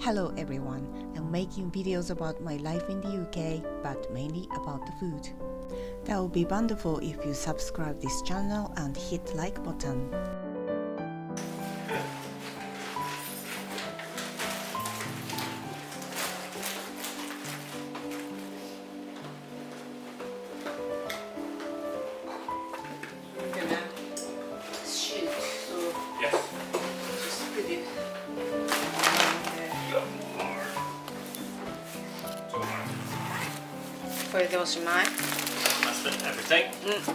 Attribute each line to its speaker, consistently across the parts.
Speaker 1: Hello everyone, I'm making videos about my life in the UK, but mainly about the food. That would be wonderful if you subscribe this channel and hit like button. We're gonna shoot, so
Speaker 2: Yes.
Speaker 1: just put it. これでおしまい。
Speaker 2: That's it, everything.
Speaker 1: こ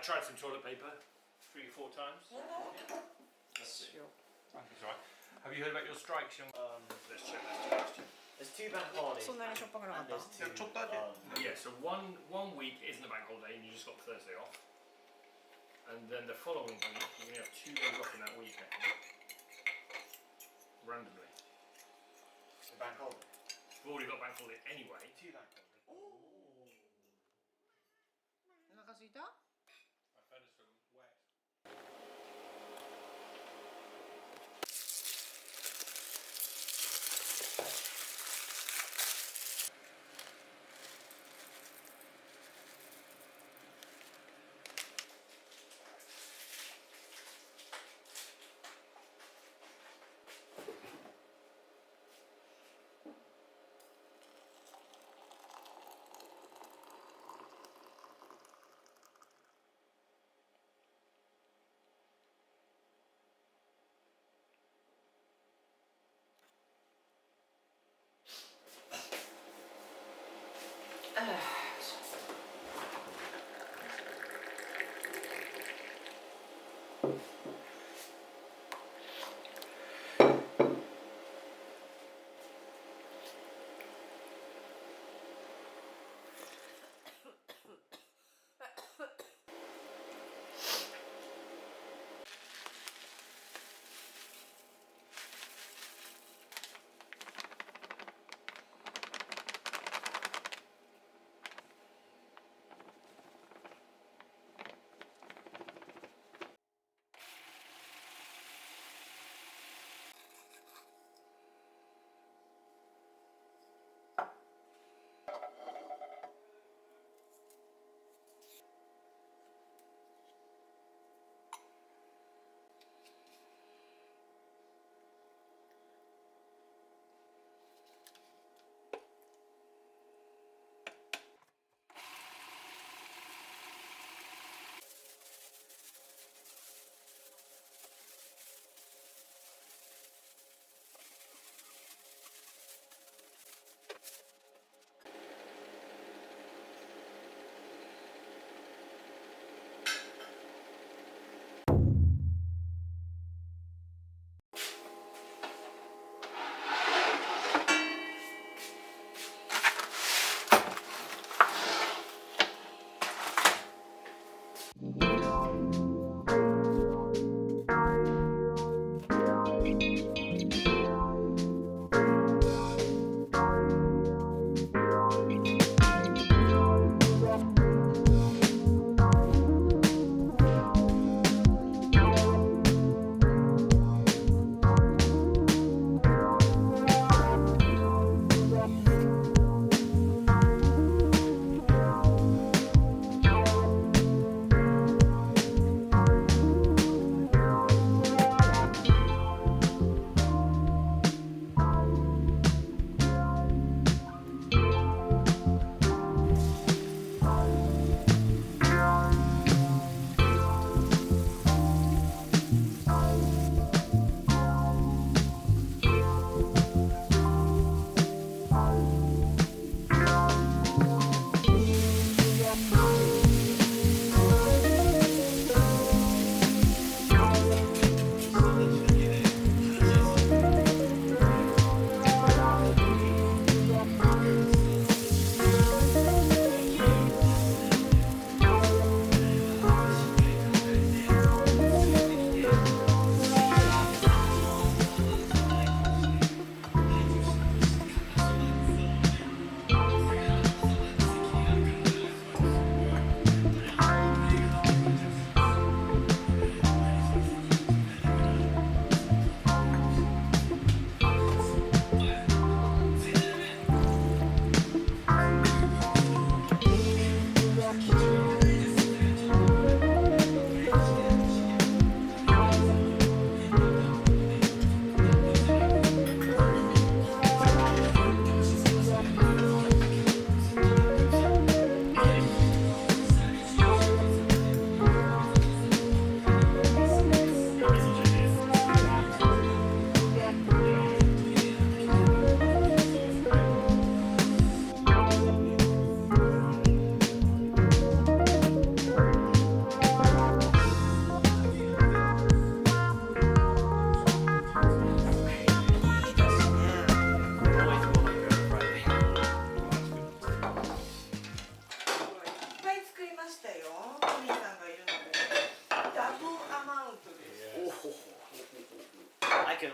Speaker 2: tried some toilet paper 3 or 4 times. That's it.
Speaker 1: Sure.
Speaker 2: I think it's alright. Have you heard about your strikes, young? Let's check.
Speaker 3: There's 2 bank holidays.
Speaker 1: そんなにしょっぱくなかった
Speaker 3: And there's 2.
Speaker 2: ちょっとだけ。Yeah, so one week isn't a bank holiday and you just got Thursday off. And then the following week, you're going to have 2 days off in that week, I think. Randomly.
Speaker 3: The bank holiday.
Speaker 2: We've already got bank holiday anyway.
Speaker 3: 2 bank holidays.
Speaker 1: お腹すいた
Speaker 2: My phone is still wet.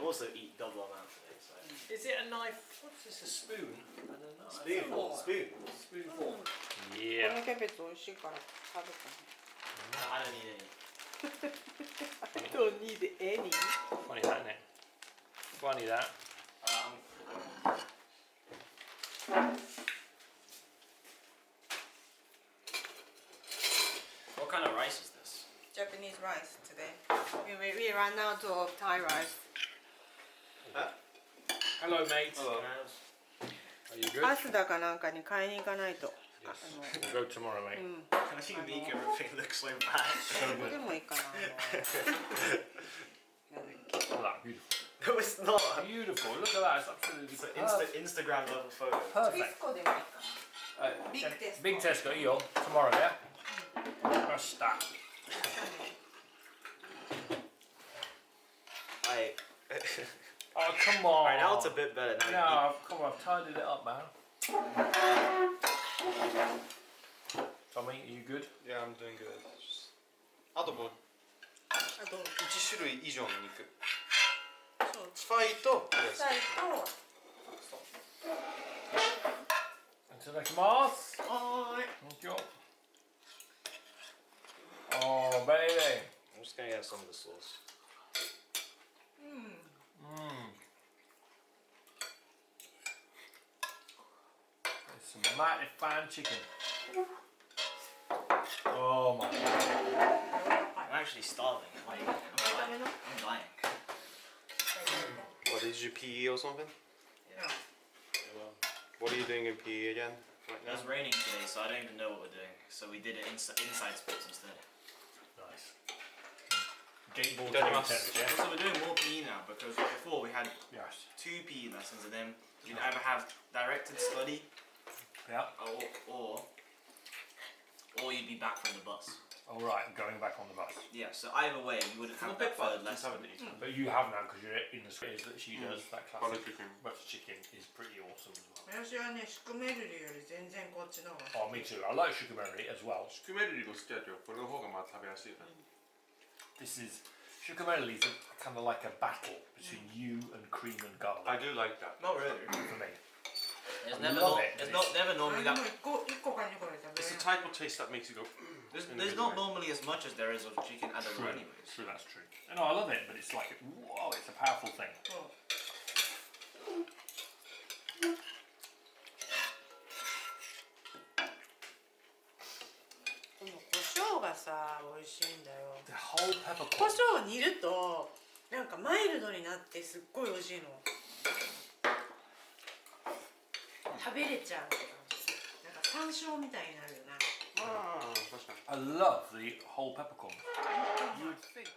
Speaker 3: also eat double amount today. So.
Speaker 2: Is it a knife? What's this? A spoon? And a knife.
Speaker 3: Spoon. Spoon.
Speaker 2: Spoon fork.
Speaker 1: こ
Speaker 2: Yeah.
Speaker 1: のキャベツ美味しいから食べた
Speaker 3: I don't need any.
Speaker 1: I don't need any.
Speaker 2: Funny that, isn't it? Funny that.
Speaker 3: What kind of rice is this?
Speaker 1: Japanese rice today. We ran out of Thai rice.
Speaker 2: Hello, mate.
Speaker 3: Hello.
Speaker 2: Are you good?
Speaker 1: アスダかなんかに買いに行かないと。
Speaker 2: We'll go tomorrow, mate.
Speaker 1: うん。
Speaker 3: Can I make everything look so bad?
Speaker 1: ここでもいいかな。なんだっけ
Speaker 2: Look at that, beautiful.
Speaker 3: No, it's not.
Speaker 2: Beautiful. Look at that. It's absolutely
Speaker 3: It's an
Speaker 2: perfect.
Speaker 3: Instagram level photo.
Speaker 1: テ
Speaker 2: Perfect.
Speaker 1: スコでもいいか Big
Speaker 2: yeah,
Speaker 1: Tesco.
Speaker 2: Big Tesco, you tomorrow, yeah? Crush that.
Speaker 3: I.
Speaker 2: Oh, come on.
Speaker 3: Alright, now it's a bit better. Now
Speaker 2: No, come on, I've tidied it up, man. Tommy, are you good?
Speaker 4: Yeah, I'm doing good. Just... あともう
Speaker 1: あと
Speaker 4: 1種類以上の肉。
Speaker 1: そう
Speaker 4: スパイとレス。
Speaker 1: サイと
Speaker 2: Itadakimasu. Thank you. Oh, baby.
Speaker 3: I'm just gonna get some of the sauce.
Speaker 2: It's some mighty fine chicken. Oh my god.
Speaker 3: I'm actually starving. I'm dying. I'm dying.
Speaker 4: What, did you PE or something?
Speaker 3: Yeah.
Speaker 4: What are you doing in PE again right
Speaker 3: It
Speaker 4: now?
Speaker 3: was raining today, so I don't even know what we're doing. So we did it inside sports instead.
Speaker 2: Nice. Gate ball
Speaker 4: Itadakimasu.
Speaker 2: tennis, yeah?
Speaker 3: So we're doing more PE now because before we had
Speaker 2: Yes.
Speaker 3: 2 PE lessons and then you'd either have directed study
Speaker 2: Yeah.
Speaker 3: or you'd be back from the bus.
Speaker 2: All right, going back on the bus.
Speaker 3: Yeah, so either way you wouldn't have that third lesson.
Speaker 2: But you have now because you're in the space that she does. That
Speaker 4: Butter
Speaker 2: classic
Speaker 4: chicken.
Speaker 2: butter chicken is pretty awesome as well.
Speaker 1: 私はね、シュクメルリより全然こっちの方が
Speaker 2: Oh, me too. I like shukumeri as well.
Speaker 4: シュクメルリも好きだけど、これの方がまあ食べやすいかな。
Speaker 2: This is shukumeri is kind of like a battle between you and cream and garlic
Speaker 4: I do like that.
Speaker 3: Not really.
Speaker 2: for me.
Speaker 3: There's
Speaker 2: I
Speaker 3: never,
Speaker 2: love it,
Speaker 3: there's
Speaker 2: but
Speaker 3: not never
Speaker 1: あ
Speaker 3: normally
Speaker 1: で
Speaker 3: that.
Speaker 1: も1個か2個で食べ
Speaker 4: It's
Speaker 1: れ
Speaker 4: the
Speaker 1: る
Speaker 4: type of taste that makes you go.
Speaker 3: There's,
Speaker 4: in a
Speaker 3: there's
Speaker 4: good
Speaker 3: not
Speaker 4: way.
Speaker 3: normally as much as there is of chicken at the
Speaker 2: True.
Speaker 3: anyways.
Speaker 2: True, that's true. No, I love it, but it's like whoa, it's a powerful thing.
Speaker 1: そうこの胡椒がさ、美味しいんだよ
Speaker 2: The whole
Speaker 1: 胡
Speaker 2: peppercorn.
Speaker 1: 椒を煮るとなんかマイルドになってすっごい美味しいの食べれちゃうって感じなんか山椒みたいになるよな
Speaker 4: Ah,確かに。
Speaker 2: I love the whole peppercorn. You would think.